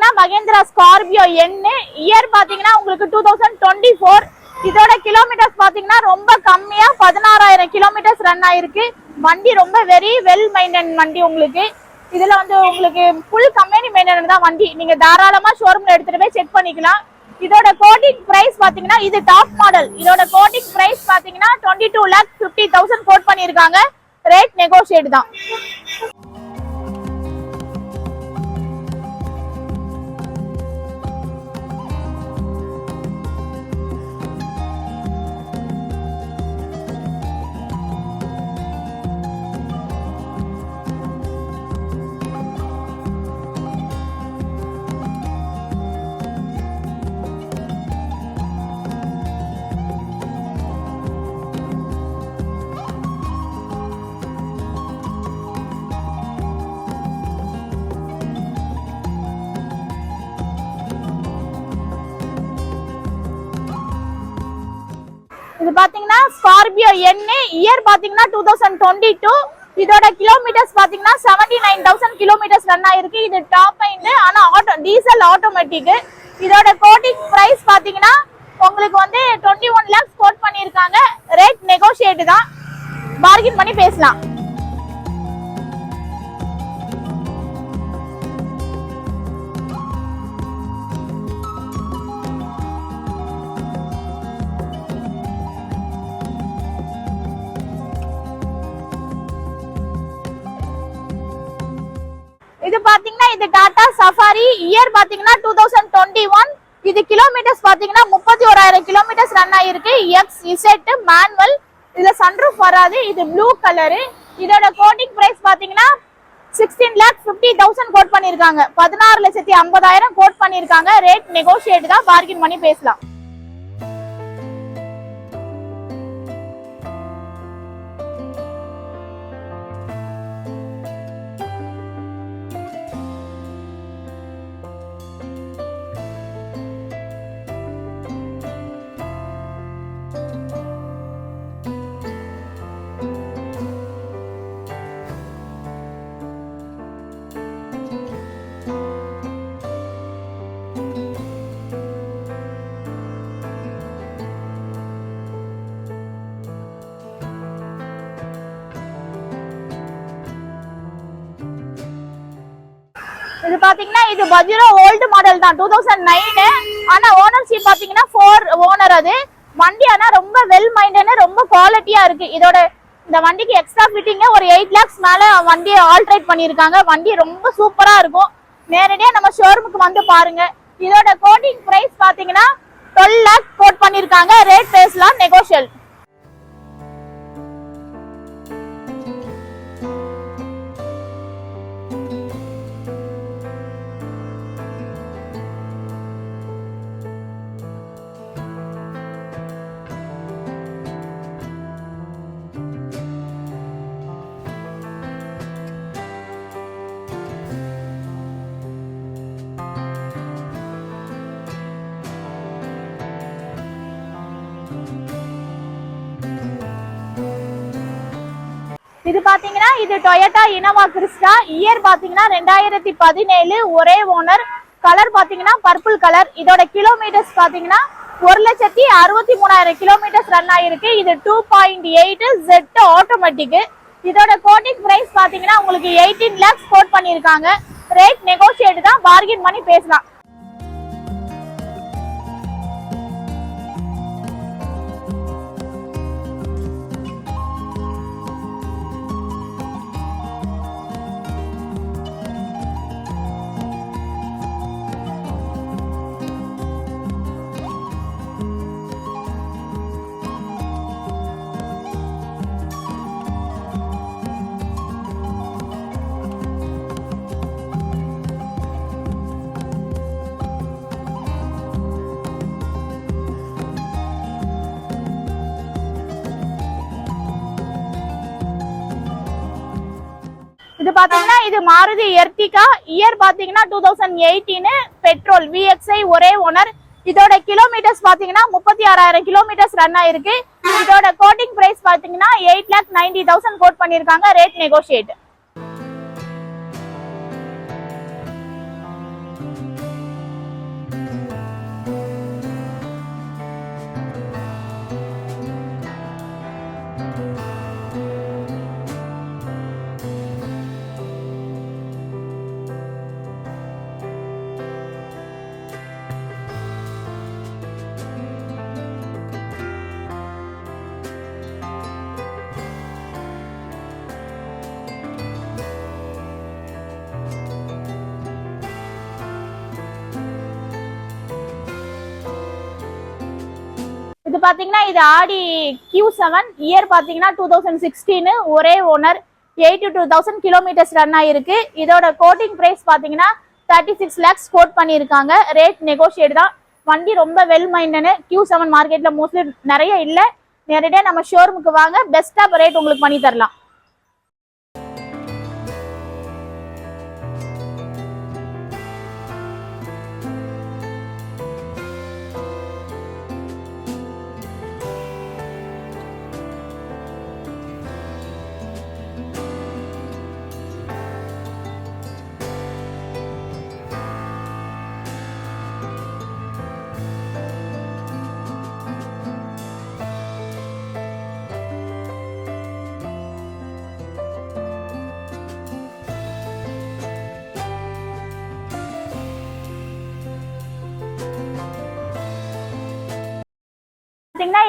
பாத்தீங்கன்னா மகேந்திரா ஸ்கார்பியோ என் இயர் பாத்தீங்கன்னா உங்களுக்கு 2024. இதோட கிலோமீட்டர்ஸ் பாத்தீங்கன்னா ரொம்ப கம்மியா 16,000 கிலோமீட்டர்ஸ் ரன் ஆயிருக்கு. வண்டி ரொம்ப வெரி வெல் மெயின்டைன் வண்டி. உங்களுக்கு இதுல வந்து உங்களுக்கு ஃபுல் கம்பெனி மெயின்டைன் தான் வண்டி. நீங்க தாராளமா ஷோரூம்ல எடுத்துட்டு போய் செக் பண்ணிக்கலாம். இதோட கோட்டிங் பிரைஸ் பாத்தீங்கன்னா இது டாப் மாடல். இதோட கோட்டிங் பிரைஸ் பாத்தீங்கன்னா 22,50,000 கோட் பண்ணிருக்காங்க. ரேட் நெகோஷியேட் தான். இது பாத்தீங்கன்னா ஸ்கார்பியோ என் இயர் பாத்தீங்கன்னா 2022. இதோட கிலோமீட்டர்ஸ் பாத்தீங்கன்னா 79,000 கிலோமீட்டர்ஸ் ரன் ஆயிருக்கு. இது டாப் எண்ட், ஆனா டீசல் ஆட்டோமேட்டிக். இதோட கோட்டிங் பிரைஸ் பாத்தீங்கன்னா உங்களுக்கு வந்து 21 lakhs கோட் பண்ணிருக்காங்க. ரேட் நெகோஷியேட் தான், பார்கெயின் பண்ணி பேசலாம். இது பாத்தீங்கன்னா இது டாடா சஃபாரி இயர் பாத்தீங்கன்னா 2021. இது கிலோமீட்டர்ஸ் பாத்தீங்கன்னா 31,000 கிலோமீட்டர்ஸ் ரன் ஆயிருக்கு. XZ manual. இதுல சன்ரூஃப் வராது. இது ப்ளூ கலரு. இதோட கோட்டிங் பிரைஸ் பாத்தீங்கன்னா 16,50,000 கோட் பண்ணிருக்காங்க. 16,50,000 கோட் பண்ணிருக்காங்க. ரேட் நெகோஷியேட் தான், பார்கெயின் பண்ணி பேசலாம். இது பாத்தீங்கன்னா இது பஜிரோ ஓல்டு மாடல் தான், 2009. ஆனா ஓனர்ஷிப் பாத்தீங்கன்னா 4 ஓனர். அது வண்டி ஆனா ரொம்ப வெல் மைண்டட், ரொம்ப குவாலிட்டியா இருக்கு. இதோட இந்த வண்டிக்கு எக்ஸ்ட்ரா ஃபிட்டிங்க ஒரு 8 lakhs மேல வண்டியை ஆல்ட்ரேட் பண்ணிருக்காங்க. வண்டி ரொம்ப சூப்பரா இருக்கும். நேரடியா நம்ம ஷோரூமுக்கு வந்து பாருங்க. இதோட கோட்டிங் பிரைஸ் பாத்தீங்கன்னா 12 lakhs கோட் பண்ணிருக்காங்க. ரேட் பேசலாம், நெகோஷியல். இது பாத்தீங்கன்னா இது டொயோட்டா இனோவா கிறிஸ்டா இயர் பாத்தீங்கன்னா 2017. ஒரே ஓனர். கலர் பாத்தீங்கன்னா பர்பிள் கலர். இதோட கிலோமீட்டர்ஸ் பாத்தீங்கன்னா 1,63,000 கிலோமீட்டர்ஸ் ரன் ஆயிருக்கு. இது 2.8 Z ஆட்டோமேட்டிக். இதோட கோட்டிங் பிரைஸ் பாத்தீங்கன்னா உங்களுக்கு 18 lakhs கோட் பண்ணிருக்காங்க. ரேட் நெகோஷியேட் தான், பார்கெயின் பண்ணி பேசலாம். இது பாத்தீங்கன்னா இது மாருதி எர்டிகா இயர் பாத்தீங்கன்னா 2018 பெட்ரோல் VXI ஒரே ஓனர். இதோட கிலோமீட்டர்ஸ் பாத்தீங்கன்னா 36,000 கிலோமீட்டர்ஸ் ரன் ஆயிருக்கு. இதோட கோட்டிங் பிரைஸ் பாத்தீங்கன்னா 8,90,000 கோட் பண்ணிருக்காங்க. Rate negotiate. இது பாத்தீங்கன்னா இது ஆடி Q7 இயர் பாத்தீங்கன்னா 2016 ஒரே ஓனர் 82,000 கிலோமீட்டர்ஸ் ரன் ஆயிருக்கு. இதோட கோட்டிங் பிரைஸ் பாத்தீங்கன்னா 36 lakhs கோட் பண்ணியிருக்காங்க. ரேட் நெகோஷியேட் தான். வண்டி ரொம்ப வெல் மைண்டனு. Q7 மார்க்கெட்ல மோஸ்ட்லி நிறைய இல்லை. நேரடியாக நம்ம ஷோரூமுக்கு வாங்க, பெஸ்டா ரேட் உங்களுக்கு பண்ணி தரலாம்.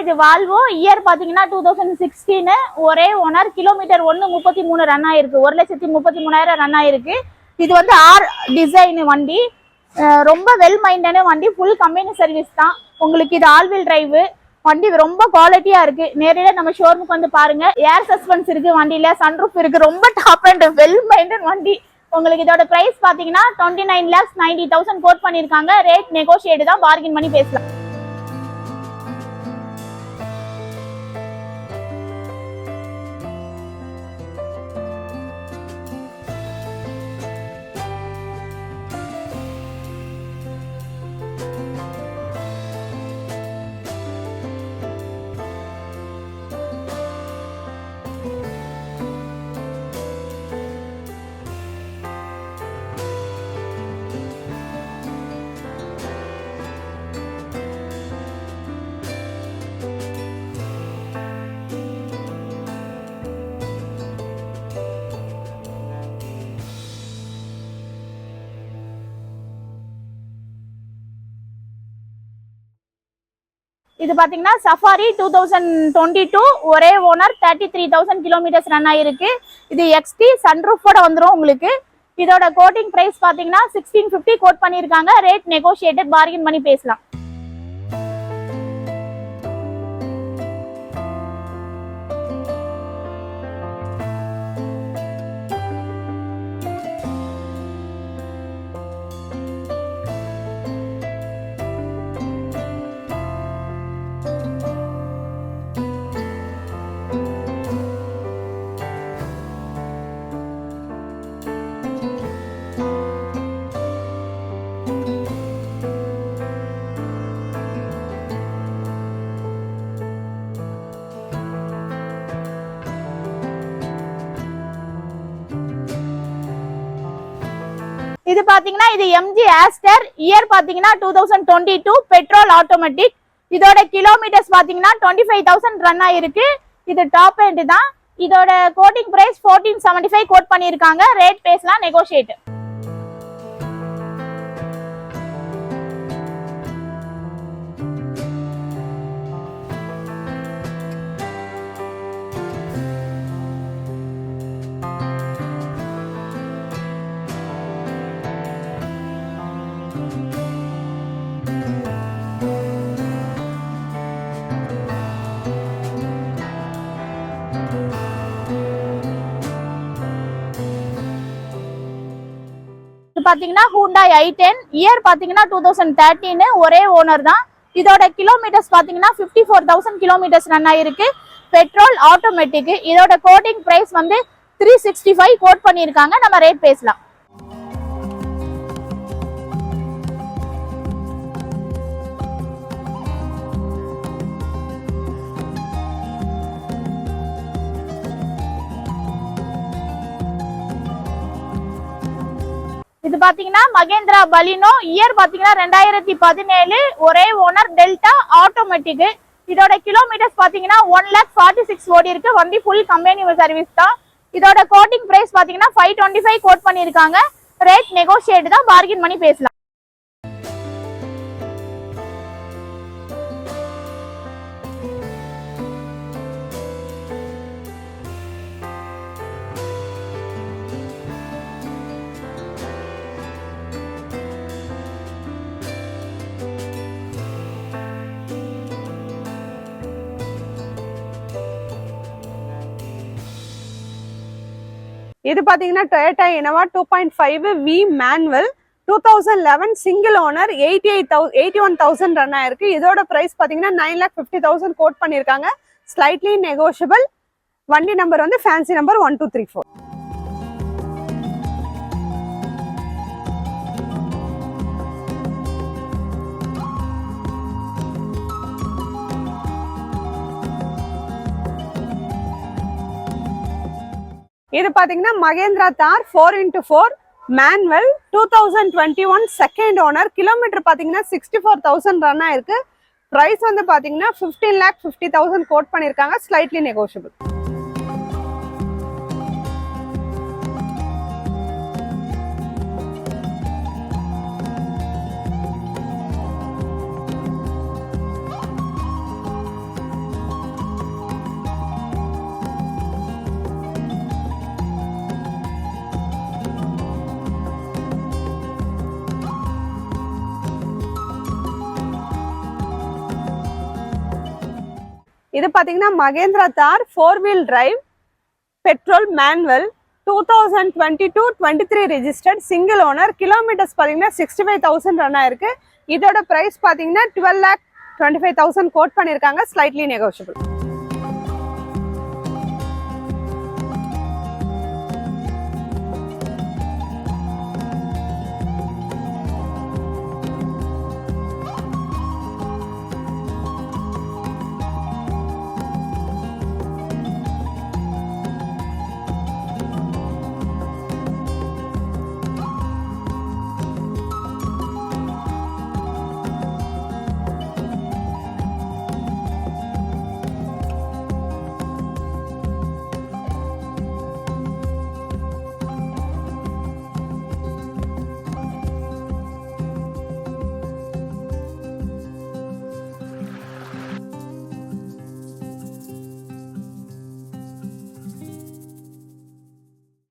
இது வால்வோ இயர் பாத்தீங்கன்னா 2016 ஒரே ஓனர் கிலோமீட்டர் 133 ரன் ஆயிருக்கு. 1,33,000 ரன் ஆயிருக்கு. இது வந்து ஆர் டிசைன் வண்டி, ரொம்ப வெல் மைண்டனு வண்டி. ஃபுல் கம்பெனி சர்வீஸ் தான். உங்களுக்கு இது ஆல் வீல் டிரைவ் வண்டி, ரொம்ப குவாலிட்டியா இருக்கு. நேரடியாக நம்ம ஷோரூமுக்கு வந்து பாருங்க. ஏர் சஸ்பென்ஸ் இருக்கு வண்டியில, சன்ரூஃப் இருக்கு. ரொம்ப டாப் அண்ட் வெல் மைண்டன் வண்டி. உங்களுக்கு இதோட பிரைஸ் பாத்தீங்கன்னா 29,90,000 கோட் பண்ணிருக்காங்க. ரேட் நெகோஷியேட் தான், பார்கின் பண்ணி பேசலாம். இது பாத்தீங்கன்னா சஃபாரி 2022 ஒரே ஓனர் 33,000 கிலோமீட்டர்ஸ் ரன் ஆயிருக்கு. இது XT சன்ரூஃபோட வந்துடும் உங்களுக்கு. இதோட கோட்டிங் பிரைஸ் பாத்தீங்கன்னா 1650 கோட் பண்ணிருக்காங்க. ரேட் நெகோஷியேட்டட், பார்கின் பண்ணி பேசலாம். இது பாத்தீங்கன்னா இது MG ஆஸ்டர் இயர் பாத்தீங்கன்னா 2022 பெட்ரோல் ஆட்டோமேட்டிக். இதோட கிலோமீட்டர்ஸ் பாத்தீங்கன்னா 25,000 ரன் ஆயிருக்கு. இது டாப் எண்ட் தான். இதோட கோட்டிங் பிரைஸ் 1475 கோட் பண்ணிருக்காங்க. ரேட் பேசலாம், நெகோஷியேட். பாத்தீங்கன்னா Hyundai i10 இயர் பாத்தீங்கன்னா 2013 ஒரே ஓனர் தான். இதோட கிலோமீட்டர்ஸ் பாத்தீங்கன்னா 54,000 கிலோமீட்டர்ஸ் ரன் ஆயிருக்கு. Petrol automatic. இதோட கோட்டிங் பிரைஸ் வந்து 365 கோட் பண்ணிருக்காங்க. நம்ம ரேட் பேசலாம். இது பாத்தீங்கன்னா மகேந்திரா பலினோ இயர் பாத்தீங்கன்னா 2017 ஒரே ஓனர் டெல்டா ஆட்டோமேட்டிக். இதோட கிலோமீட்டர்ஸ் பாத்தீங்கன்னா 1,46,000 ஓடி இருக்கு. வண்டி ஃபுல் கம்பெனி சர்வீஸ் தான். இதோட கோட்டிங் பிரைஸ் பாத்தீங்கன்னா 525 கோட் பண்ணிருக்காங்க. ரேட் நெகோஷியேட் தான், பார்கின் பண்ணி பேசலாம். இது பாத்தீங்கன்னா Toyota Innova 2.5 V manual 2011 single owner 81,000 run ஆயிருக்கு. இதோட பிரைஸ் பாத்தீங்கன்னா 9,50,000 கோட் பண்ணிருக்காங்க. Slightly negotiable. வண்டி நம்பர் வந்து ஃபேன்சி நம்பர் 1234. இது பாத்தீங்கன்னா மகேந்திரா தார் 4x4 manual 2021 second owner. Kilometre பாத்தீங்கன்னா 64,000 ரன் ஆயிருக்கு. பிரைஸ் வந்து பாத்தீங்கன்னா 15,50,000 கோட் பண்ணிருக்காங்க. Slightly negotiable. இது பாத்தீங்கன்னா மகேந்திரா தார் 4-wheel drive petrol manual 2022-23 registered single owner. Kilometres பாத்தீங்கன்னா 65,000 ரன் ஆயிருக்கு. இதோட பிரைஸ் பாத்தீங்கன்னா 12,25,000 கோட் பண்ணிருக்காங்க. Slightly negotiable.